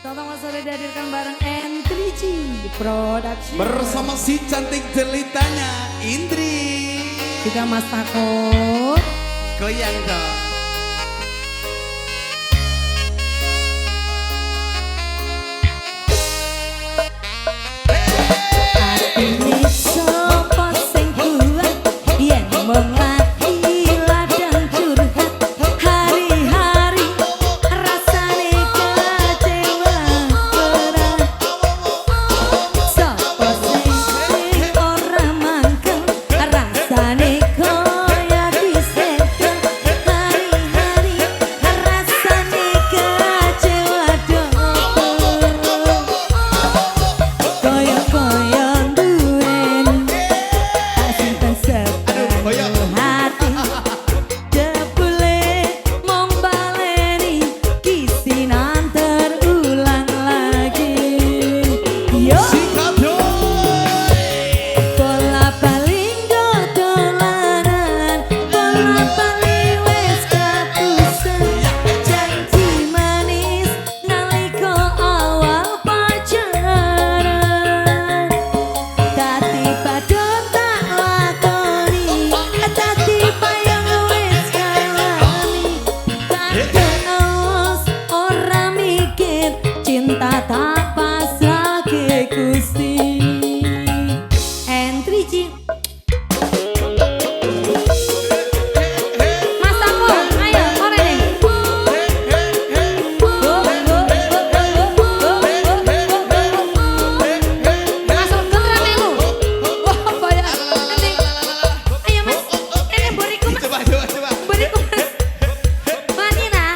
Tonton Mas Sore dihadirkan bareng N3G Production bersama si cantik jelitanya Indri. Juga Mas Tako Goyang dong. Ini sopo sing kuat yen mung lagi ladang curhat hari-hari rasane kecewa berat. Sopo sing ora mangkel rasane koyo disedot hari-hari rasane kecewa dong. Koyo-koyo cinta tak pasrahke Gusti. N3G Mas Tako, ayo ore nih. Masuk genderan melu. Wah, bayar. Nanti. Ayo Mas, ini beriku Mas. Coba. Beriku Mas. Manina.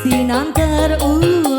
Sinan terulang